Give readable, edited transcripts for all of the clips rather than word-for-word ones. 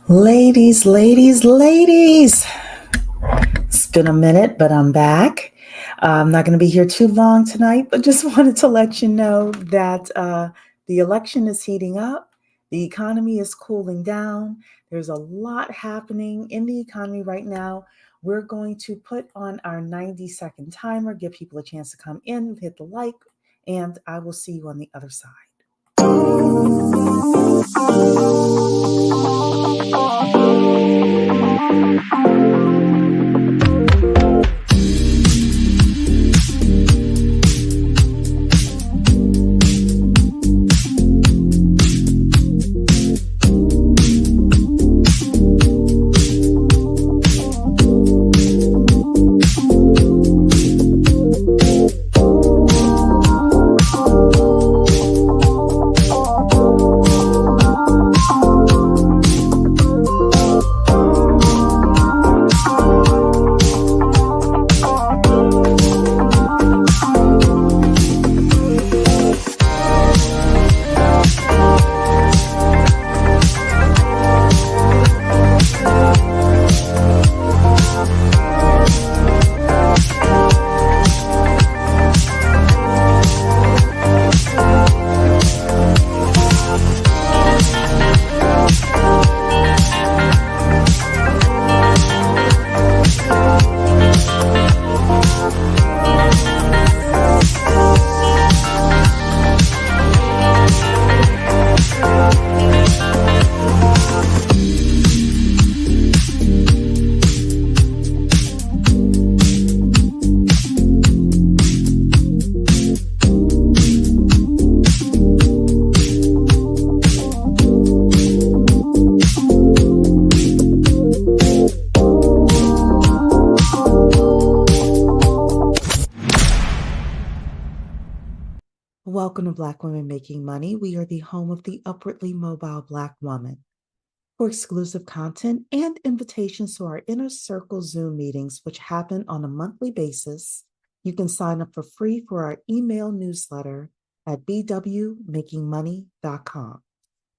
Ladies, ladies, ladies. It's been a minute, but I'm back. I'm not going to be here too long tonight, but just wanted to let you know that the election is heating up. The economy is cooling down. There's a lot happening in the economy right now. We're going to put on our 90-second timer, give people a chance to come in, hit the like, and I will see you on the other side. Welcome to Black Women Making Money. We are the home of the upwardly mobile Black woman. For exclusive content and invitations to our Inner Circle Zoom meetings, which happen on a monthly basis, you can sign up for free for our email newsletter at bwmakingmoney.com.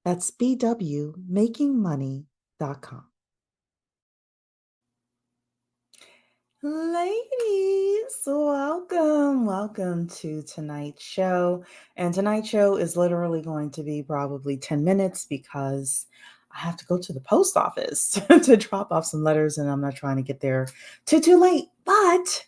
That's bwmakingmoney.com. Ladies, welcome to tonight's show. And tonight's show is literally going to be probably 10 minutes because I have to go to the post office to drop off some letters, and I'm not trying to get there too late. But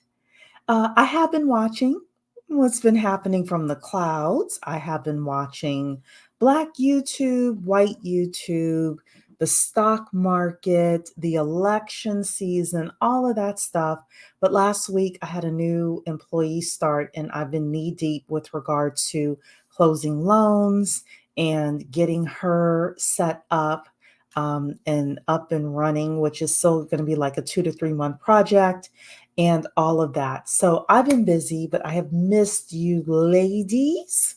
I have been watching what's been happening from the clouds. I have been watching Black YouTube, white YouTube, the stock market, the election season, all of that stuff. But last week I had a new employee start, and I've been knee deep with regard to closing loans and getting her set up and up and running, which is still going to be like a 2 to 3 month project and all of that. So I've been busy, but I have missed you ladies.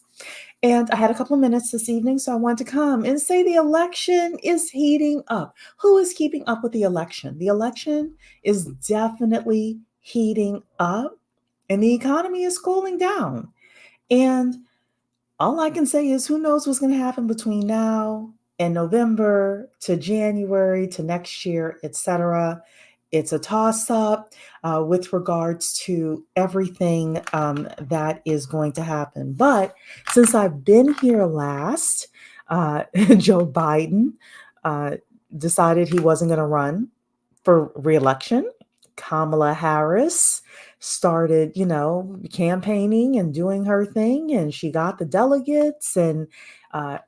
And I had a couple of minutes this evening, so I wanted to come and say the election is heating up. Who is keeping up with the election? The election is definitely heating up, and the economy is cooling down. And all I can say is who knows what's going to happen between now and November to January to next year, etc. It's a toss-up with regards to everything that is going to happen. But since I've been here last, Joe Biden decided he wasn't going to run for re-election. Kamla Harris started, campaigning and doing her thing, and she got the delegates. And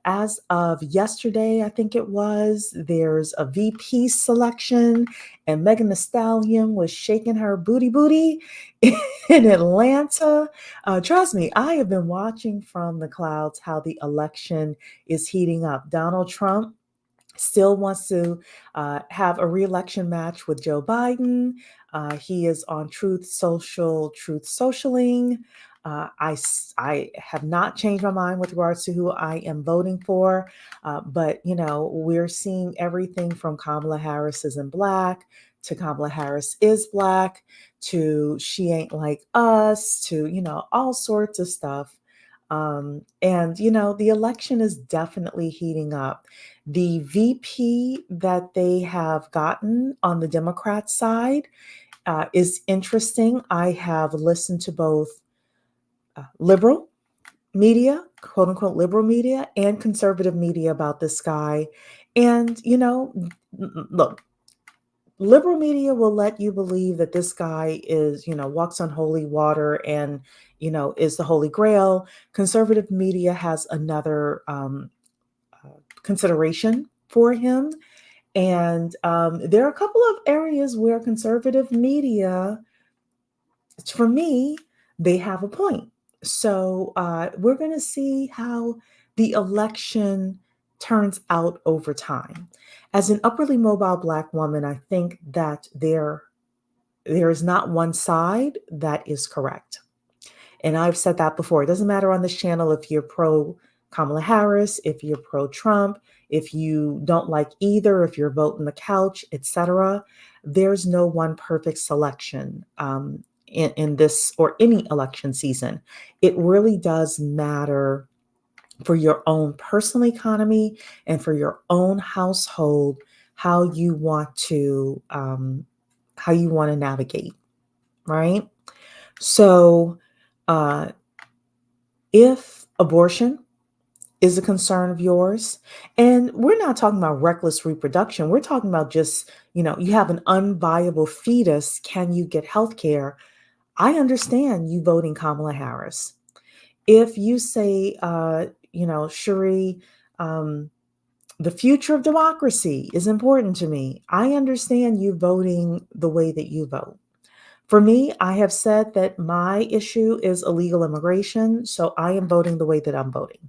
as of yesterday, I think it was, there's a VP selection, and Megan Thee Stallion was shaking her booty in Atlanta. Trust me, I have been watching from the clouds how the election is heating up. Donald Trump still wants to have a re-election match with Joe Biden. He is on Truth Socialing. I have not changed my mind with regards to who I am voting for, but we're seeing everything from Kamala Harris isn't Black to Kamala Harris is Black to she ain't like us to all sorts of stuff And, the election is definitely heating up. The VP that they have gotten on the Democrat side is interesting. I have listened to both liberal media, quote unquote, liberal media, and conservative media about this guy. And, look, liberal media will let you believe that this guy is, walks on holy water and, is the Holy Grail. Conservative media has another consideration for him. And there are a couple of areas where conservative media, for me, they have a point. So we're going to see how the election turns out over time. As an upwardly mobile Black woman, I think that there is not one side that is correct. And I've said that before. It doesn't matter on this channel if you're pro Kamala Harris, if you're pro Trump, if you don't like either, if you're voting the couch, etc. There's no one perfect selection in this or any election season. It really does matter for your own personal economy and for your own household how you want to navigate, right? So, uh, if abortion is a concern of yours, and we're not talking about reckless reproduction, we're talking about just, you have an unviable fetus, can you get health care? I understand you voting Kamala Harris. If you say, Cherie, the future of democracy is important to me, I understand you voting the way that you vote. For me, I have said that my issue is illegal immigration, so I am voting the way that I'm voting.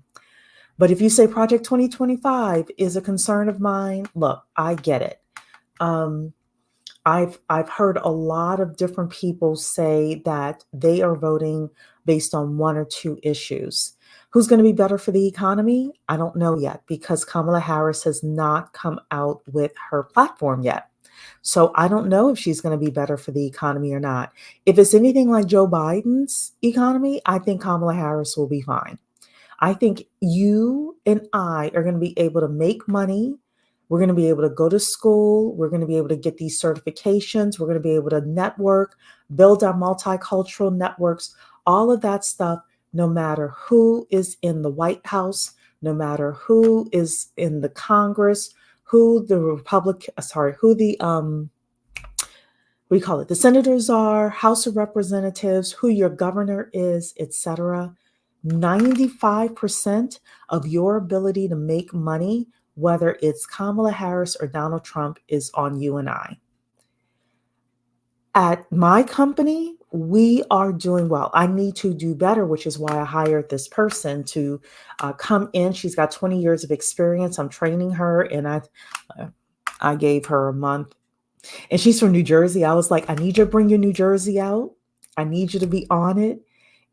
But if you say Project 2025 is a concern of mine, look, I get it. I've heard a lot of different people say that they are voting based on one or two issues. Who's going to be better for the economy? I don't know yet because Kamala Harris has not come out with her platform yet. So I don't know if she's going to be better for the economy or not. If it's anything like Joe Biden's economy, I think Kamala Harris will be fine. I think you and I are going to be able to make money. We're going to be able to go to school. We're going to be able to get these certifications. We're going to be able to network, build our multicultural networks, all of that stuff, no matter who is in the White House, no matter who is in the Congress, who the the senators are, House of Representatives, who your governor is, etc. 95% of your ability to make money, whether it's Kamala Harris or Donald Trump, is on you and I. At my company, we are doing well. I need to do better, which is why I hired this person to come in. She's got 20 years of experience. I'm training her, and I gave her a month. And she's from New Jersey. I was like, I need you to bring your New Jersey out. I need you to be on it.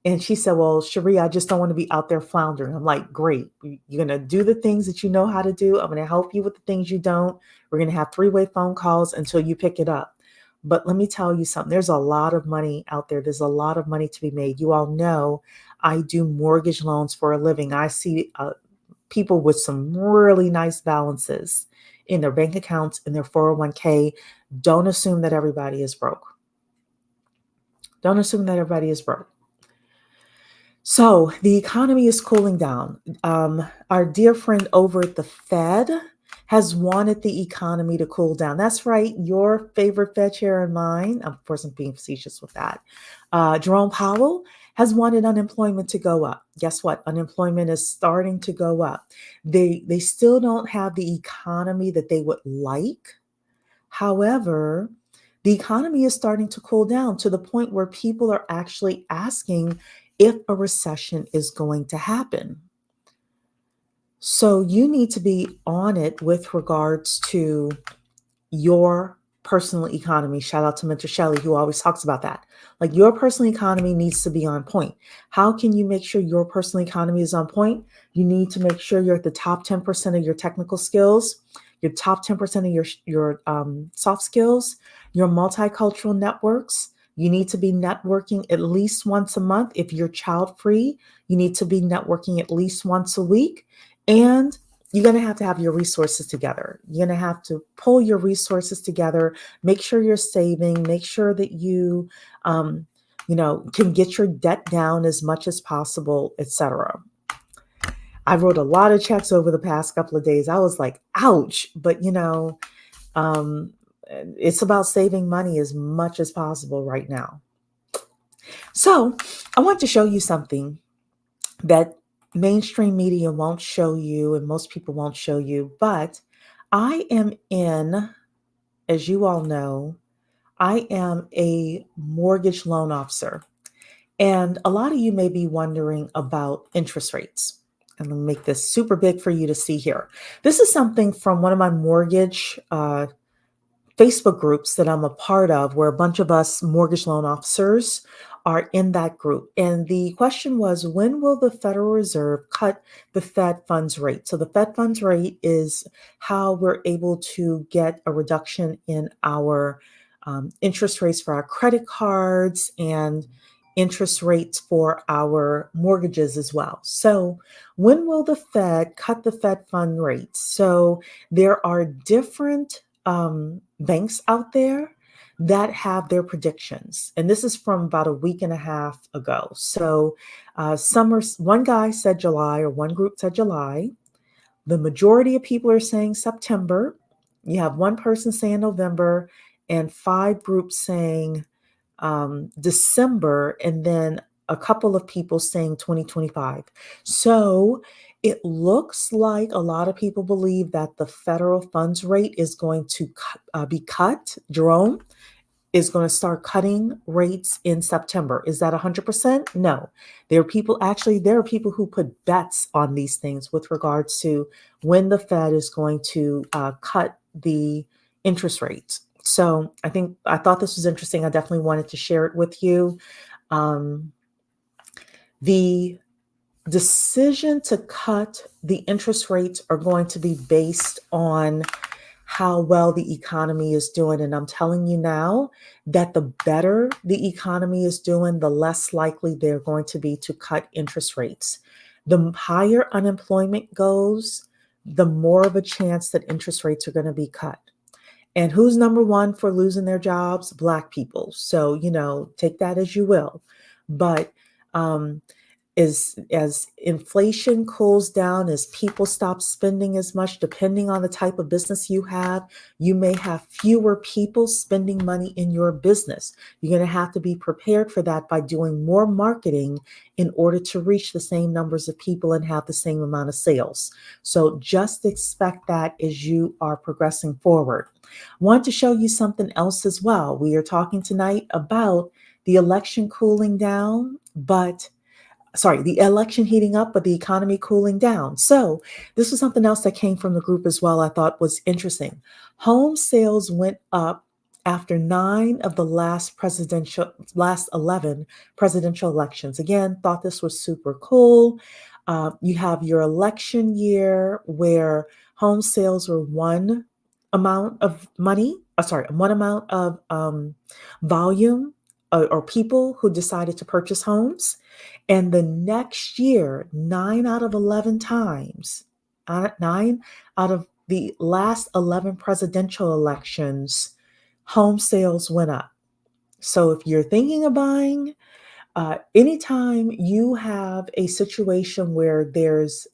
And she said, well, Cherie, I just don't want to be out there floundering. I'm like, great. You're going to do the things that you know how to do. I'm going to help you with the things you don't. We're going to have 3-way phone calls until you pick it up. But let me tell you something. There's a lot of money out there. There's a lot of money to be made. You all know I do mortgage loans for a living. I see people with some really nice balances in their bank accounts, in their 401k. Don't assume that everybody is broke. Don't assume that everybody is broke. So the economy is cooling down. Our dear friend over at the Fed has wanted the economy to cool down. That's right. Your favorite Fed chair and mine, of course, I'm being facetious with that. Jerome Powell has wanted unemployment to go up. Guess what? Unemployment is starting to go up. They still don't have the economy that they would like. However, the economy is starting to cool down to the point where people are actually asking if a recession is going to happen. So you need to be on it with regards to your personal economy. Shout out to Mentor Shelley, who always talks about that. Like, your personal economy needs to be on point. How can you make sure your personal economy is on point? You need to make sure you're at the top 10% of your technical skills, your top 10% of your soft skills, your multicultural networks. You need to be networking at least once a month. If you're child free, you need to be networking at least once a week. And you're going to have your resources together. You're going to have to pull your resources together, make sure you're saving, make sure that can get your debt down as much as possible, etc. I wrote a lot of checks over the past couple of days. I was like, ouch. But, um, it's about saving money as much as possible right now. So I want to show you something that mainstream media won't show you and most people won't show you. But I am as you all know, I am a mortgage loan officer. And a lot of you may be wondering about interest rates. And let me make this super big for you to see here. This is something from one of my mortgage Facebook groups that I'm a part of, where a bunch of us mortgage loan officers are in that group. And the question was, when will the Federal Reserve cut the Fed funds rate? So the Fed funds rate is how we're able to get a reduction in our interest rates for our credit cards and interest rates for our mortgages as well. So when will the Fed cut the Fed fund rates? So there are different banks out there that have their predictions. And this is from about a week and a half ago. So one guy said July, or one group said July. The majority of people are saying September. You have one person saying November, and 5 groups saying December, and then a couple of people saying 2025. So it looks like a lot of people believe that the federal funds rate is going to be cut. Jerome is going to start cutting rates in September. Is that 100%? No. There are people who put bets on these things with regards to when the Fed is going to cut the interest rates. So I thought this was interesting. I definitely wanted to share it with you. The decision to cut the interest rates are going to be based on how well the economy is doing. And I'm telling you now that the better the economy is doing, the less likely they're going to be to cut interest rates. The higher unemployment goes, the more of a chance that interest rates are going to be cut. And who's number one for losing their jobs? Black people. So, take that as you will. But as inflation cools down, as people stop spending as much, depending on the type of business you have, you may have fewer people spending money in your business. You're going to have to be prepared for that by doing more marketing in order to reach the same numbers of people and have the same amount of sales. So just expect that as you are progressing forward. I want to show you something else as well. We are talking tonight about the election cooling down, the election heating up, but the economy cooling down. So this was something else that came from the group as well, I thought was interesting. Home sales went up after 9 of the last 11 presidential elections. Again, thought this was super cool. You have your election year where home sales were one amount of volume or people who decided to purchase homes. And the next year, 9 out of 11 times, 9 out of the last 11 presidential elections, home sales went up. So if you're thinking of buying, anytime you have a situation where there's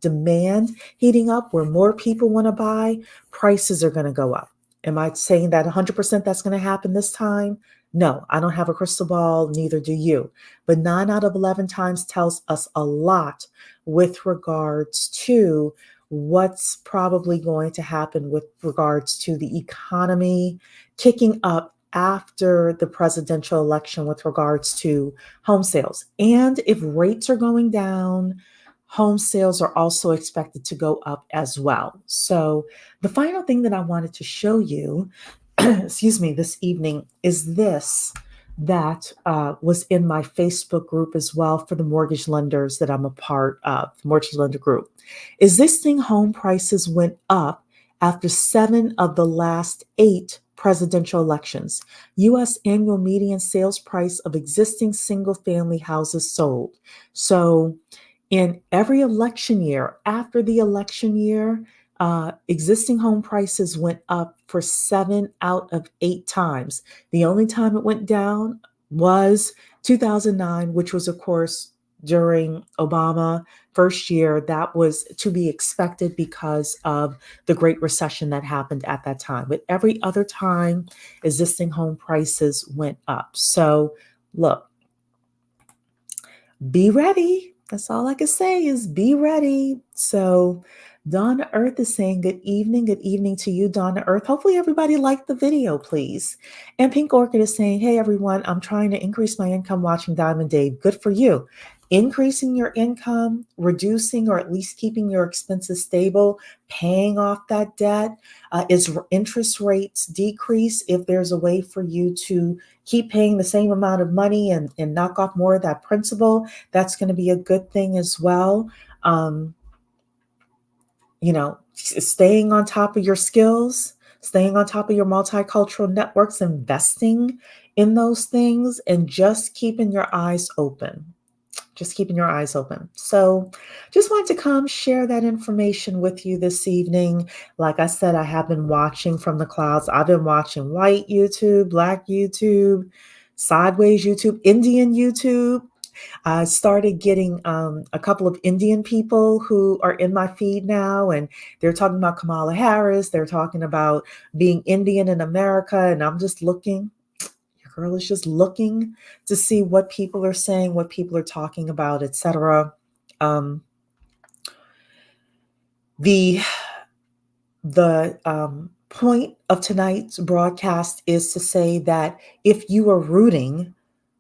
demand heating up, where more people want to buy, prices are going to go up. Am I saying that 100% that's going to happen this time? No, I don't have a crystal ball, neither do you. But 9 out of 11 times tells us a lot with regards to what's probably going to happen with regards to the economy kicking up after the presidential election with regards to home sales. And if rates are going down, home sales are also expected to go up as well. So the final thing that I wanted to show you, this evening is this that was in my Facebook group as well for the mortgage lenders that I'm a part of, mortgage lender group. Is this thing home prices went up after 7 of the last 8 presidential elections. U.S. annual median sales price of existing single family houses sold. So, in every election year, after the election year, existing home prices went up for 7 out of 8 times. The only time it went down was 2009, which was, of course, during Obama first year. That was to be expected because of the Great Recession that happened at that time. But every other time, existing home prices went up. So, look, be ready. That's all I can say is be ready. So, Donna Earth is saying good evening. Good evening to you, Donna Earth. Hopefully, everybody liked the video, please. And Pink Orchid is saying, hey, everyone, I'm trying to increase my income watching Diamond Dave. Good for you. Increasing your income, reducing or at least keeping your expenses stable, paying off that debt. Is interest rates decrease? If there's a way for you to keep paying the same amount of money and knock off more of that principal, that's going to be a good thing as well. Um, Staying on top of your skills, staying on top of your multicultural networks, investing in those things, and just keeping your eyes open. Just keeping your eyes open. So, just wanted to come share that information with you this evening. Like I said, I have been watching from the clouds. I've been watching white YouTube, black YouTube, sideways YouTube, Indian YouTube. I started getting a couple of Indian people who are in my feed now, and they're talking about Kamala Harris. They're talking about being Indian in America, and I'm just looking. Your girl is just looking to see what people are saying, what people are talking about, etc. The point of tonight's broadcast is to say that if you are rooting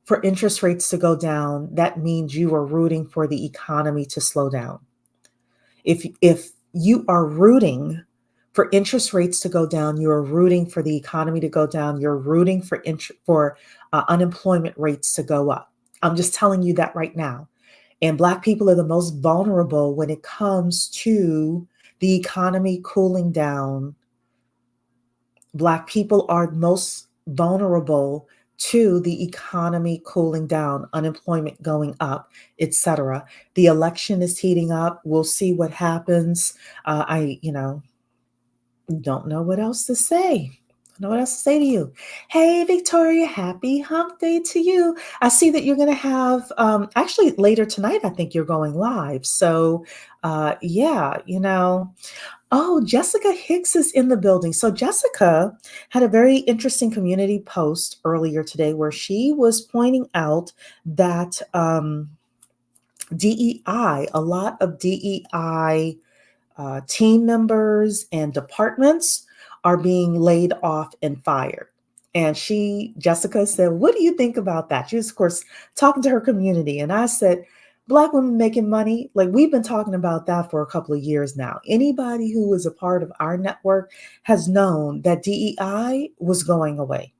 for interest rates to go down, that means you are rooting for the economy to slow down. If you are rooting for interest rates to go down, you are rooting for the economy to go down. You're rooting for unemployment rates to go up. I'm just telling you that right now. And Black people are the most vulnerable when it comes to the economy cooling down. Black people are most vulnerable to the economy cooling down, unemployment going up, etc. The election is heating up. We'll see what happens. I don't know what else to say. Know what else to say to you. Hey, Victoria, happy hump day to you. I see that you're going to have, actually later tonight, I think you're going live. So, yeah, Oh, Jessica Hicks is in the building. So Jessica had a very interesting community post earlier today where she was pointing out that DEI, a lot of DEI team members and departments are being laid off and fired. And Jessica said, what do you think about that? She was, of course, talking to her community. And I said, Black women making money, like we've been talking about that for a couple of years now. Anybody who is a part of our network has known that DEI was going away.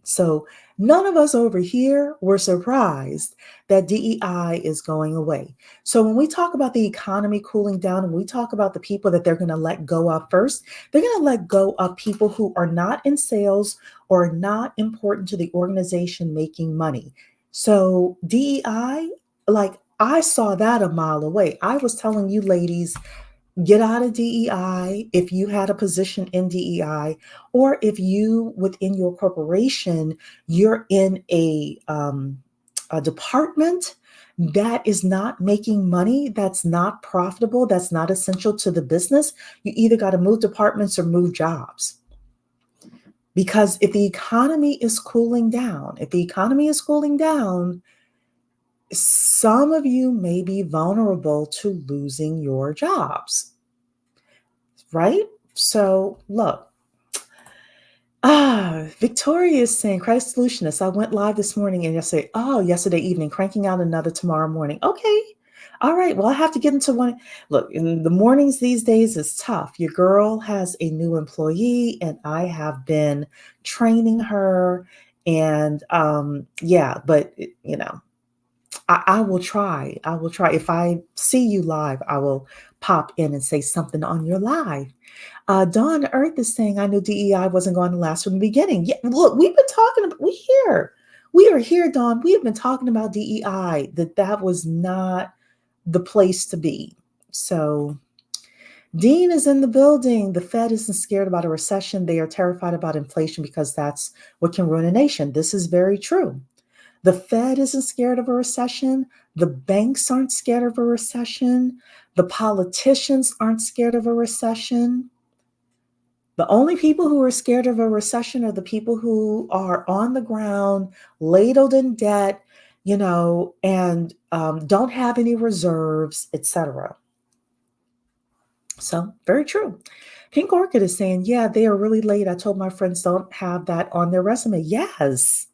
So none of us over here were surprised that DEI is going away. So when we talk about the economy cooling down and we talk about the people that they're going to let go of first, they're going to let go of people who are not in sales or not important to the organization making money. So DEI, like I saw that a mile away. I was telling you ladies, get out of DEI if you had a position in DEI, or if you within your corporation, you're in a department that is not making money, that's not profitable, that's not essential to the business. You either got to move departments or move jobs. Because if the economy is cooling down, some of you may be vulnerable to losing your jobs, right? So look, Victoria is saying, Christ Solutionist, I went live this morning and yesterday evening, cranking out another tomorrow morning. Okay. All right. Well, I have to get into one. Look, in the mornings these days is tough. Your girl has a new employee and I have been training her. And yeah, but I will try. I will try. If I see you live, I will pop in and say something on your live. Dawn Earth is saying, I knew DEI wasn't going to last from the beginning. Yeah, look, we've been talking about, we here. We are here, Dawn. We have been talking about DEI, that was not the place to be. So Dean is in the building. The Fed isn't scared about a recession. They are terrified about inflation because that's what can ruin a nation. This is very true. The Fed isn't scared of a recession. The banks aren't scared of a recession. The politicians aren't scared of a recession. The only people who are scared of a recession are the people who are on the ground, ladled in debt, and don't have any reserves, etc. So, very true. Pink Orchid is saying, yeah, they are really late. I told my friends don't have that on their resume. Yes.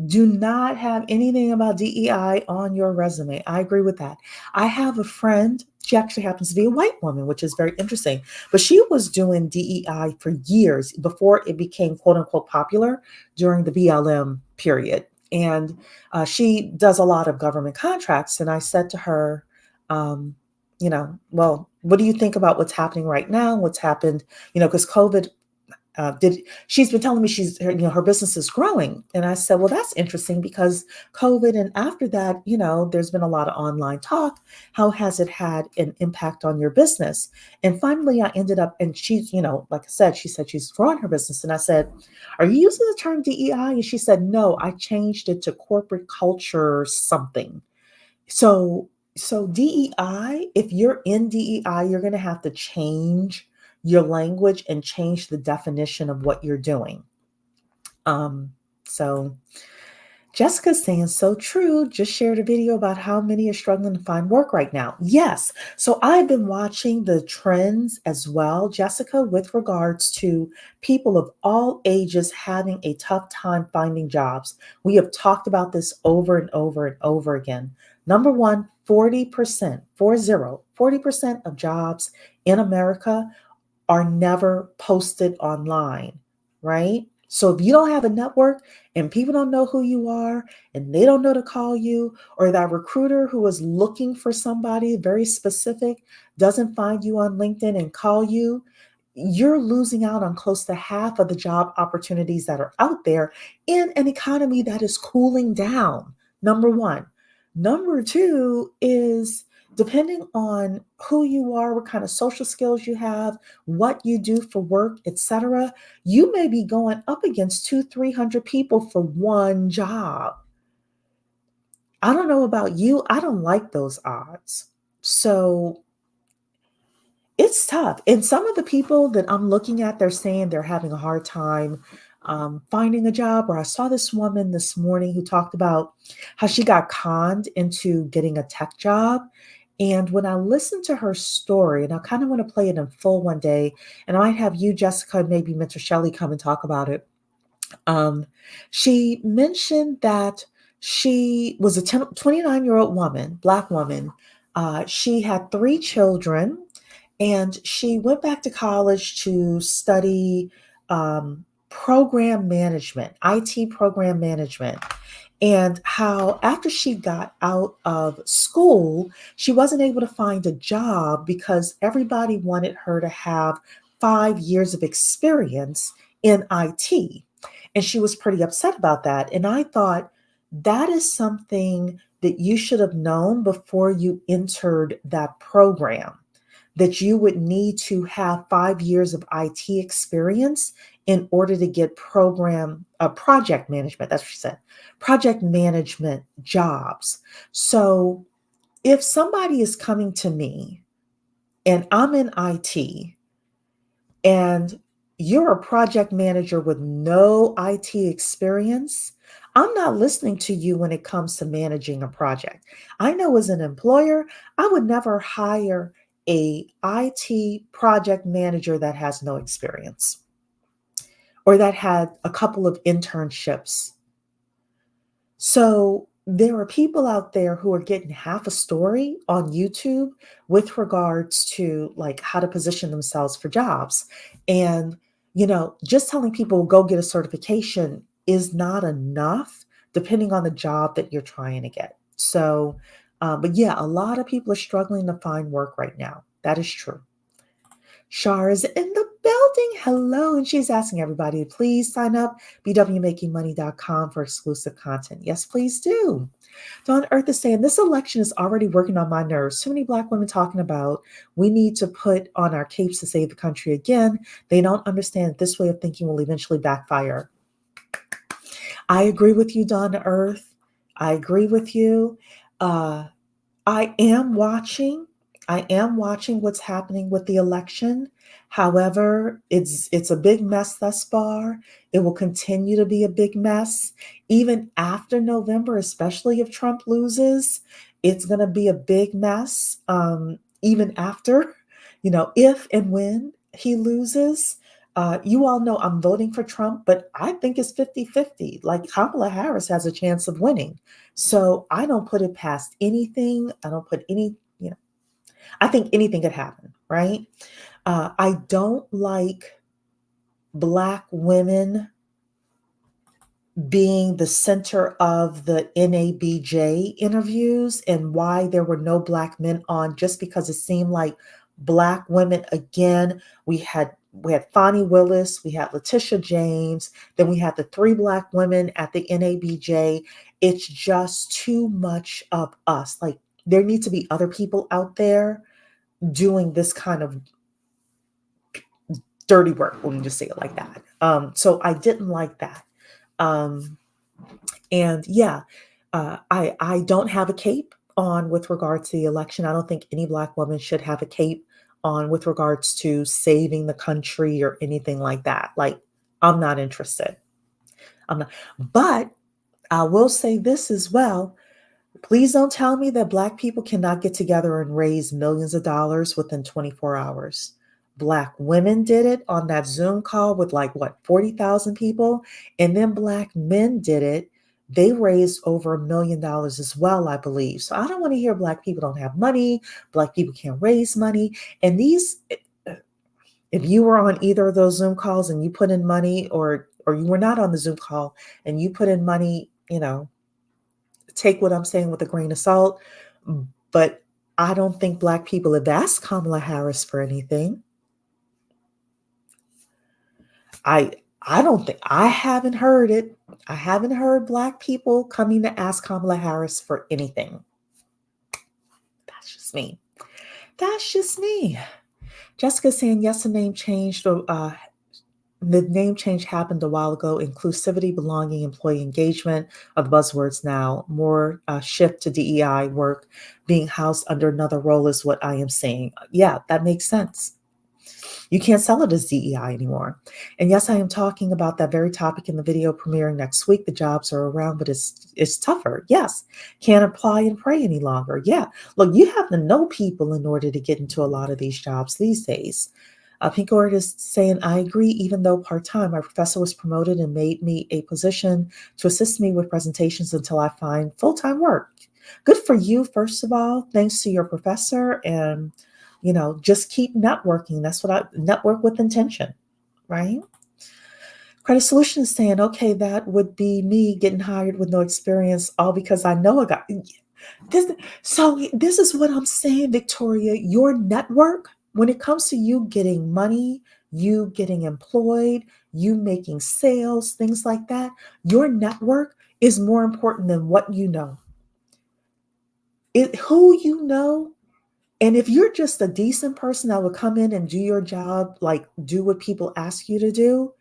Do not have anything about DEI on your resume. I agree with that. I have a friend, she actually happens to be a white woman, which is very interesting, but she was doing DEI for years before it became quote unquote popular during the BLM period. And she does a lot of government contracts. And I said to her, well, what do you think about what's happening right now? What's happened, because COVID she's been telling me her business is growing. And I said, well, that's interesting because COVID and after that, there's been a lot of online talk. How has it had an impact on your business? And finally I ended up, and she's, like I said, she said she's growing her business. And I said, are you using the term DEI? And she said, no, I changed it to corporate culture something. So DEI, if you're in DEI, you're going to have to change your language and change the definition of what you're doing. So Jessica's saying, so true. Just shared a video about how many are struggling to find work right now. Yes. So I've been watching the trends as well, Jessica, with regards to people of all ages having a tough time finding jobs. We have talked about this over and over and over again. Number one, 40%, 40% of jobs in America are never posted online, right? So if you don't have a network and people don't know who you are and they don't know to call you, or that recruiter who is looking for somebody very specific doesn't find you on LinkedIn and call you, you're losing out on close to half of the job opportunities that are out there in an economy that is cooling down. Number one. Number two is depending on who you are, what kind of social skills you have, what you do for work, etc., you may be going up against 200-300 people for one job. I don't know about you. I don't like those odds. So it's tough. And some of the people that I'm looking at, they're saying they're having a hard time finding a job. Or I saw this woman this morning who talked about how she got conned into getting a tech job. And when I listened to her story, and I kind of want to play it in full one day, and I might have you, Jessica, and maybe Mentor Shelley come and talk about it. She mentioned that she was a 29-year-old woman, Black woman. She had 3 children, and she went back to college to study program management, IT program management. And how after she got out of school, she wasn't able to find a job because everybody wanted her to have 5 years of experience in IT. And she was pretty upset about that. And I thought that is something that you should have known before you entered that program, that you would need to have 5 years of IT experience in order to get project management. That's what she said, project management jobs. So if somebody is coming to me and I'm in IT and you're a project manager with no IT experience, I'm not listening to you when it comes to managing a project. I know as an employer, I would never hire a IT project manager that has no experience or that had a couple of internships. So there are people out there who are getting half a story on YouTube with regards to like how to position themselves for jobs. And, just telling people go get a certification is not enough depending on the job that you're trying to get. So, but yeah, a lot of people are struggling to find work right now. That is true. Shar is in the building. Hello. And she's asking everybody to please sign up bwmakingmoney.com for exclusive content. Yes, please do. Dawn Earth is saying this election is already working on my nerves. Too many Black women talking about we need to put on our capes to save the country again. They don't understand that this way of thinking will eventually backfire. I agree with you, Dawn Earth. I agree with you. Uh, I am watching. I am watching what's happening with the election. However, it's a big mess thus far. It will continue to be a big mess even after November, especially if Trump loses. It's going to be a big mess even after, if and when he loses. You all know I'm voting for Trump, but I think it's 50-50. Like Kamala Harris has a chance of winning. So I don't put it past anything. I don't put any, I think anything could happen, right? I don't like Black women being the center of the NABJ interviews and why there were no Black men on, just because it seemed like Black women, again, we had Fonnie Willis, we had Letitia James, then we had the 3 Black women at the NABJ. It's just too much of us. Like there need to be other people out there doing this kind of dirty work. Let me just say it like that. So I didn't like that. And yeah, I don't have a cape on with regards to the election. I don't think any Black woman should have a cape on with regards to saving the country or anything like that. Like, I'm not interested. I'm not. But I will say this as well. Please don't tell me that Black people cannot get together and raise millions of dollars within 24 hours. Black women did it on that Zoom call with 40,000 people. And then Black men did it. They raised over $1 million as well, I believe. So I don't want to hear Black people don't have money. Black people can't raise money. And if you were on either of those Zoom calls and you put in money, or you were not on the Zoom call and you put in money, take what I'm saying with a grain of salt. But I don't think Black people have asked Kamala Harris for anything. I don't think, I haven't heard it. I haven't heard Black people coming to ask Kamala Harris for anything. That's just me. That's just me. Jessica saying, yes, the name changed. The name change happened a while ago. Inclusivity, belonging, employee engagement are the buzzwords now. More shift to DEI work being housed under another role is what I am saying. Yeah, that makes sense. You can't sell it as DEI anymore. And yes, I am talking about that very topic in the video premiering next week. The jobs are around, but it's tougher. Yes. Can't apply and pray any longer. Yeah. Look, you have to know people in order to get into a lot of these jobs these days. Pink Orchid is saying, I agree, even though part-time, my professor was promoted and made me a position to assist me with presentations until I find full-time work. Good for you, first of all. Thanks to your professor. And, just keep networking. That's what I network with intention, right? Credit Solutions is saying, okay, that would be me getting hired with no experience, all because I know a guy. So this is what I'm saying, Victoria. Your network, when it comes to you getting money, you getting employed, you making sales, things like that, your network is more important than what you know. Who you know. And if you're just a decent person that will come in and do your job, like do what people ask you to do,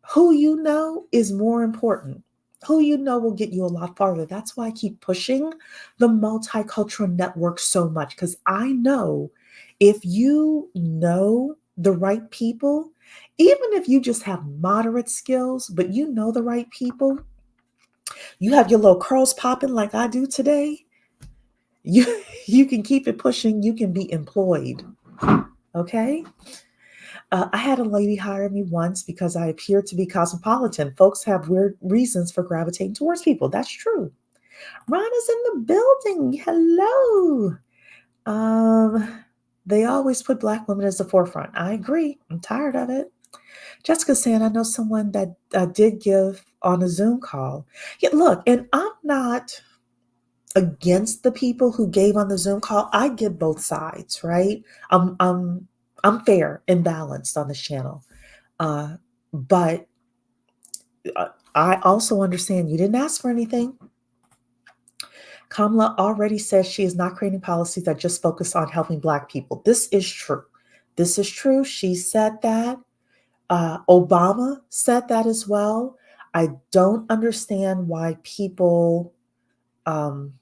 who you know is more important. Who you know will get you a lot farther. That's why I keep pushing the multicultural network so much, because I know if you know the right people, even if you just have moderate skills, but you know the right people, you have your little curls popping like I do today, you can keep it pushing, you can be employed. Okay? I had a lady hire me once because I appeared to be cosmopolitan. Folks have weird reasons for gravitating towards people. That's true. Ron is in the building. Hello. They always put Black women as the forefront. I agree. I'm tired of it. Jessica saying, I know someone that did give on a Zoom call. Yeah, look, and I'm not against the people who gave on the Zoom call. I get both sides, right? I'm I'm I'm fair and balanced on this channel. Uh, but I also understand you didn't ask for anything. Kamala already says she is not creating policies that just focus on helping Black people. This is true. This is true. She said that. Obama said that as well. I don't understand why people um,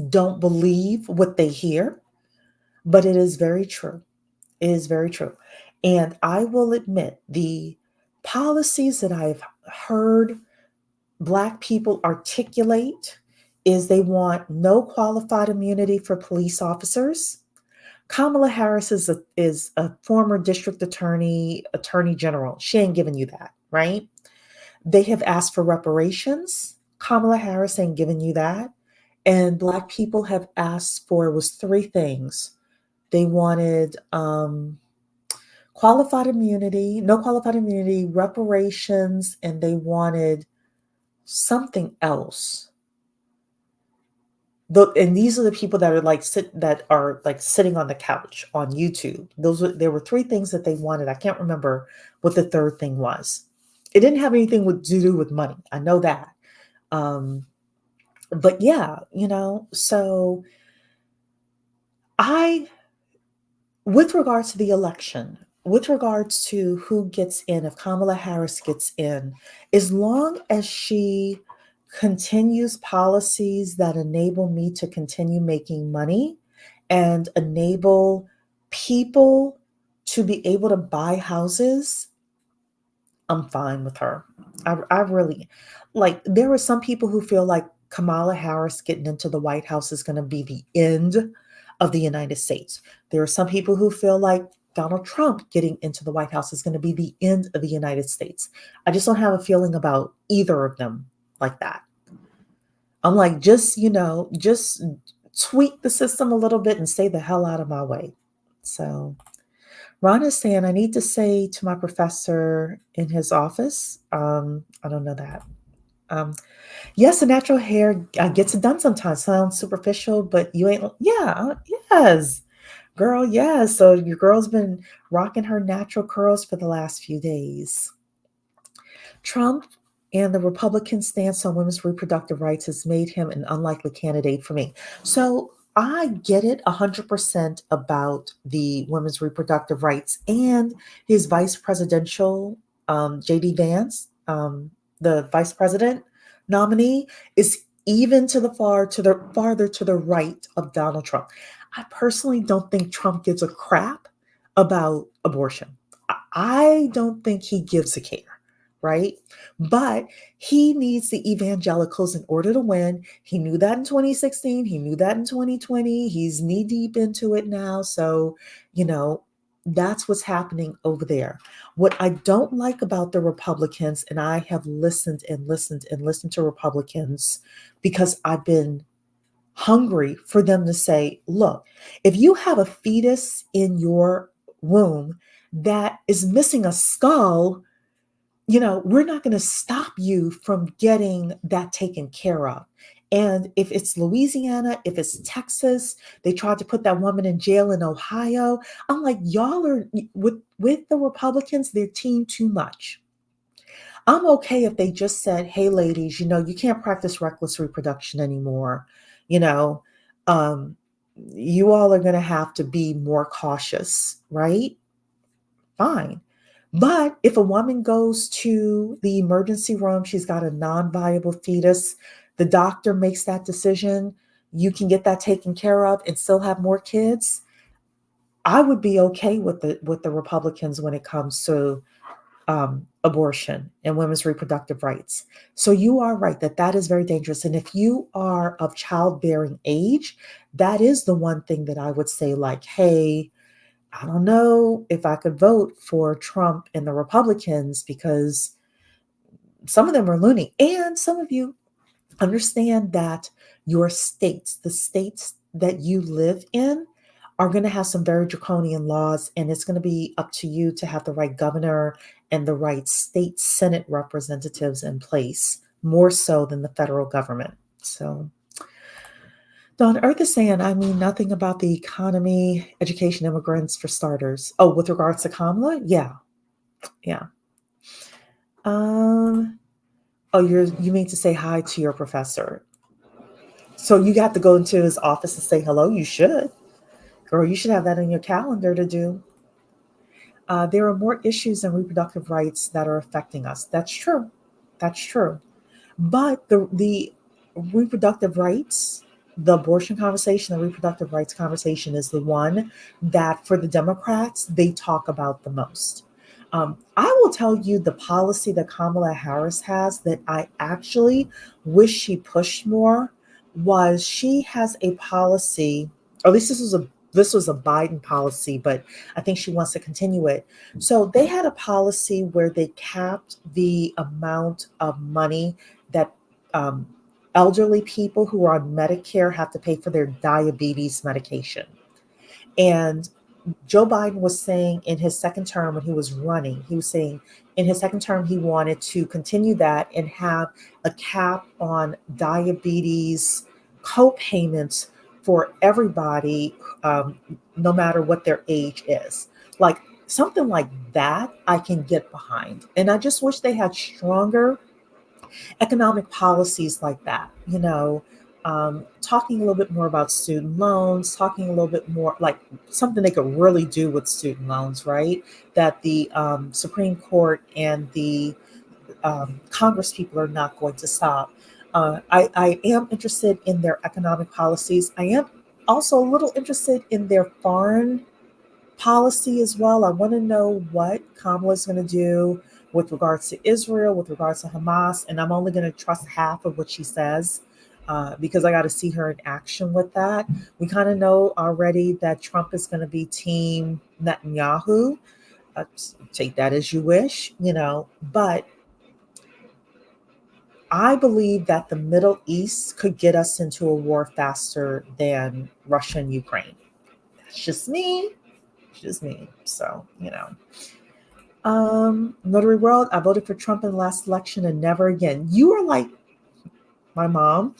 don't believe what they hear, but it is very true. It is very true. And I will admit the policies that I've heard Black people articulate is they want no qualified immunity for police officers. Kamala Harris is a former district attorney, attorney general. She ain't giving you that, right? They have asked for reparations. Kamala Harris ain't giving you that. And Black people have asked for was three things. They wanted qualified immunity, no qualified immunity, reparations, and they wanted something else. And these are the people that are like sitting on the couch on YouTube. There were three things that they wanted. I can't remember what the third thing was. It didn't have anything to do with money. I know that. But yeah, so I with regards to the election, with regards to who gets in, if Kamala Harris gets in, as long as she continues policies that enable me to continue making money and enable people to be able to buy houses, I'm fine with her. I really like, there are some people who feel like Kamala Harris getting into the White House is going to be the end of the United States. There are some people who feel like Donald Trump getting into the White House is going to be the end of the United States. I just don't have a feeling about either of them like that. I'm like, just tweak the system a little bit and stay the hell out of my way. So Ron is saying, I need to say to my professor in his office. I don't know that. Um, yes, the natural hair gets it done sometimes. Sounds superficial, but you ain't. Yeah, yes, girl, yes. So your girl's been rocking her natural curls for the last few days. Trump and the Republican stance on women's reproductive rights has made him an unlikely candidate for me. So I get it 100% about the women's reproductive rights and his vice presidential, JD Vance, the vice president nominee, is even farther to the right of Donald Trump. I personally don't think Trump gives a crap about abortion. I don't think he gives a care, right? But he needs the evangelicals in order to win. He knew that in 2016. He knew that in 2020. He's knee deep into it now. So, you know, that's what's happening over there. What I don't like about the Republicans, and I have listened and listened and listened to Republicans because I've been hungry for them to say, look, if you have a fetus in your womb that is missing a skull, we're not going to stop you from getting that taken care of. And if it's Louisiana, if it's Texas, they tried to put that woman in jail in Ohio. I'm like, y'all are with the Republicans, they're team too much. I'm okay if they just said, hey, ladies, you can't practice reckless reproduction anymore. You know, um, you all are going to have to be more cautious, right? Fine. But if a woman goes to the emergency room, she's got a non-viable fetus, the doctor makes that decision, you can get that taken care of and still have more kids. I would be okay with the Republicans when it comes to abortion and women's reproductive rights. So you are right that is very dangerous. And if you are of childbearing age, that is the one thing that I would say, like, hey, I don't know if I could vote for Trump and the Republicans because some of them are loony. And some of you understand that the states that you live in, are going to have some very draconian laws, and it's going to be up to you to have the right governor and the right state Senate representatives in place, more so than the federal government. So Don Earth is saying, I mean, nothing about the economy, education, immigrants for starters. Oh, with regards to Kamala? Yeah. Yeah. Um, oh, you mean to say hi to your professor. So you got to go into his office and say hello? You should. Girl, you should have that on your calendar to do. There are more issues than reproductive rights that are affecting us. That's true. That's true. But the reproductive rights, the abortion conversation, the reproductive rights conversation is the one that for the Democrats, they talk about the most. I will tell you the policy that Kamala Harris has that I actually wish she pushed more was she has a policy, or at least this was a Biden policy, but I think she wants to continue it. So they had a policy where they capped the amount of money that um, elderly people who are on Medicare have to pay for their diabetes medication. And Joe Biden was saying in his second term when he was running, he was saying in his second term, he wanted to continue that and have a cap on diabetes co-payments for everybody, no matter what their age is. Like something like that, I can get behind. And I just wish they had stronger economic policies like that, talking a little bit more about student loans, talking a little bit more like something they could really do with student loans, right? That the Supreme Court and the Congress people are not going to stop. I am interested in their economic policies. I am also a little interested in their foreign policy as well. I want to know what Kamala is going to do with regards to Israel, with regards to Hamas, and I'm only going to trust half of what she says because I got to see her in action with that. We kind of know already that Trump is going to be team Netanyahu. Take that as you wish, but I believe that the Middle East could get us into a war faster than Russia and Ukraine. That's just me. Just me. So, Notary World, I voted for Trump in the last election and never again. You are like my mom.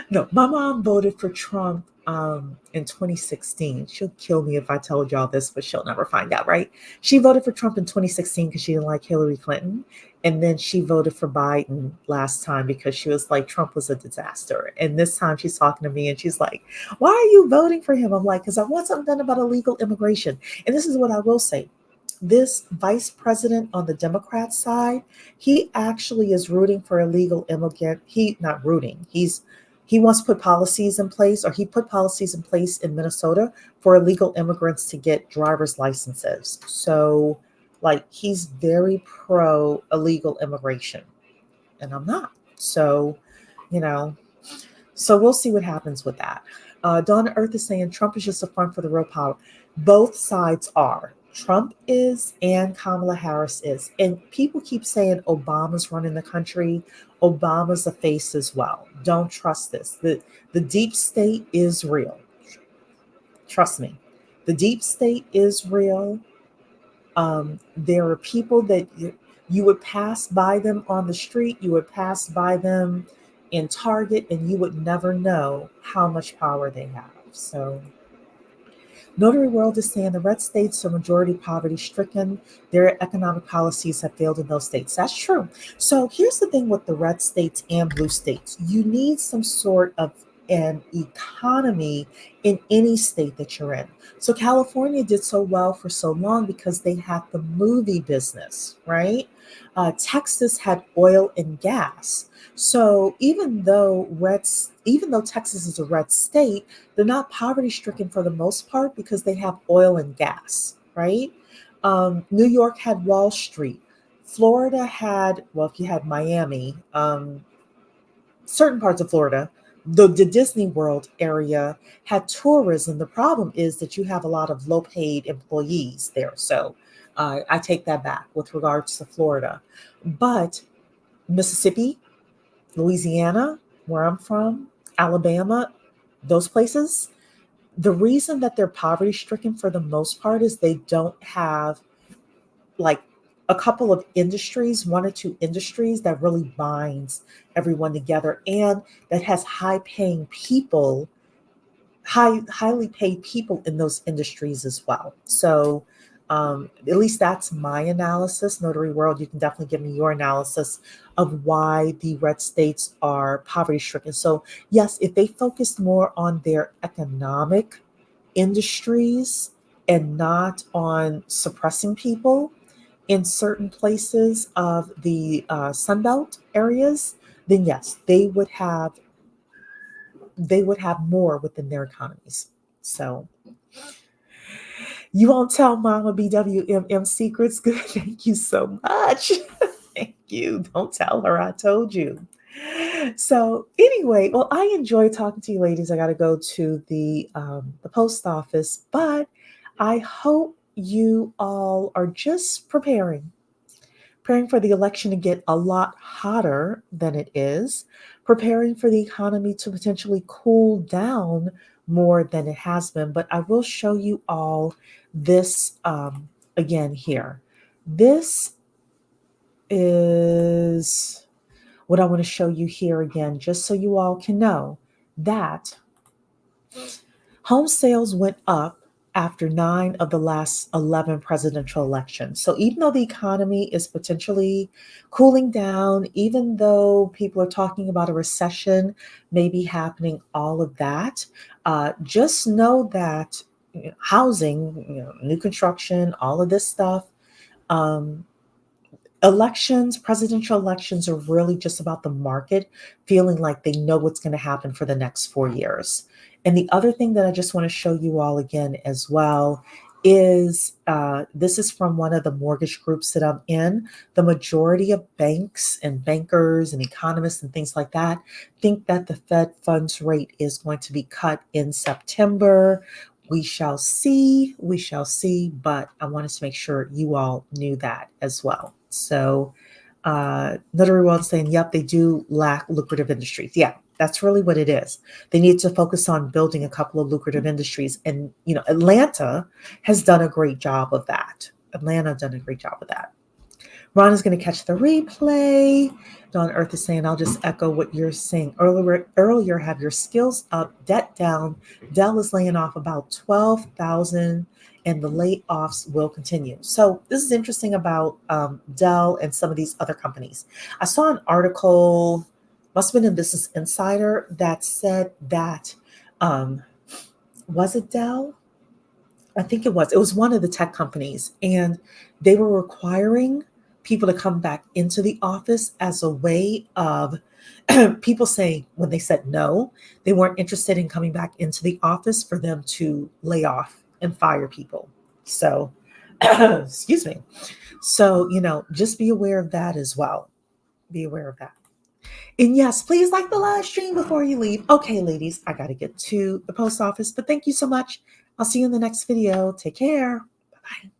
No, my mom voted for Trump in 2016. She'll kill me if I told y'all this, but she'll never find out, right? She voted for Trump in 2016 because she didn't like Hillary Clinton. And then she voted for Biden last time because she was like, Trump was a disaster. And this time she's talking to me and she's like, why are you voting for him? I'm like, because I want something done about illegal immigration. And this is what I will say. This vice president on the Democrat side, he actually is rooting for illegal immigrant. He not rooting. He wants to put policies in place, or he put policies in place in Minnesota for illegal immigrants to get driver's licenses. So, like, he's very pro illegal immigration, and I'm not. So, you know, so we'll see what happens with that. Donna Earth is saying Trump is just a front for the real power. Both sides are. Trump is and Kamala Harris is. And people keep saying Obama's running the country. Obama's a face as well. Don't trust this. The deep state is real. Trust me. The deep state is real. There are people that you would pass by them on the street. You would pass by them in Target and you would never know how much power they have. So Notary World is saying the red states are majority poverty stricken. Their economic policies have failed in those states. That's true. So here's the thing with the red states and blue states. You need some sort of an economy in any state that you're in. So California did so well for so long because they had the movie business, right? Texas had oil and gas. So even though Texas is a red state, they're not poverty stricken for the most part because they have oil and gas, right? New York had Wall Street. Florida had, well, if you had Miami, certain parts of Florida, the Disney World area had tourism. The problem is that you have a lot of low paid employees there. So I take that back with regards to Florida. But Mississippi, Louisiana, where I'm from, Alabama, those places, the reason that they're poverty stricken for the most part is they don't have like a couple of industries, one or two industries that really binds everyone together and that has highly paid people in those industries as well. So at least that's my analysis. Notary World, you can definitely give me your analysis of why the red states are poverty stricken. So yes, if they focused more on their economic industries and not on suppressing people in certain places of the Sunbelt areas, then yes, they would have more within their economies. So you won't tell Mama BWMM secrets. Good. Thank you so much. Thank you. Don't tell her I told you. So anyway, well, I enjoy talking to you ladies. I got to go to the post office, but I hope you all are just preparing for the election to get a lot hotter than it is, preparing for the economy to potentially cool down more than it has been. But I will show you all this again here. This is what I want to show you here again, just so you all can know that home sales went up after 9 of the last 11 presidential elections. So even though the economy is potentially cooling down, even though people are talking about a recession maybe happening, all of that, just know that housing, new construction, all of this stuff, um, presidential elections are really just about the market feeling like they know what's going to happen for the next 4 years. And the other thing that I just want to show you all again as well is this is from one of the mortgage groups that I'm in. The majority of banks and bankers and economists and things like that think that the Fed funds rate is going to be cut in September. We shall see. We shall see. But I wanted to make sure you all knew that as well. So, Notary World saying, yep, they do lack lucrative industries. Yeah, that's really what it is. They need to focus on building a couple of lucrative industries. And, Atlanta has done a great job of that. Atlanta done a great job of that. Ron is going to catch the replay. Dawn Earth is saying, I'll just echo what you're saying earlier. Have your skills up, debt down. Dell is laying off about 12,000 and the layoffs will continue. So this is interesting about Dell and some of these other companies. I saw an article, must have been in Business Insider, that said that, was it Dell? I think it was. It was one of the tech companies, and they were requiring people to come back into the office as a way of people saying when they said no, they weren't interested in coming back into the office for them to lay off and fire people. So, excuse me. So, just be aware of that as well. Be aware of that. And yes, please like the live stream before you leave. Okay, ladies, I got to get to the post office, but thank you so much. I'll see you in the next video. Take care. Bye-bye.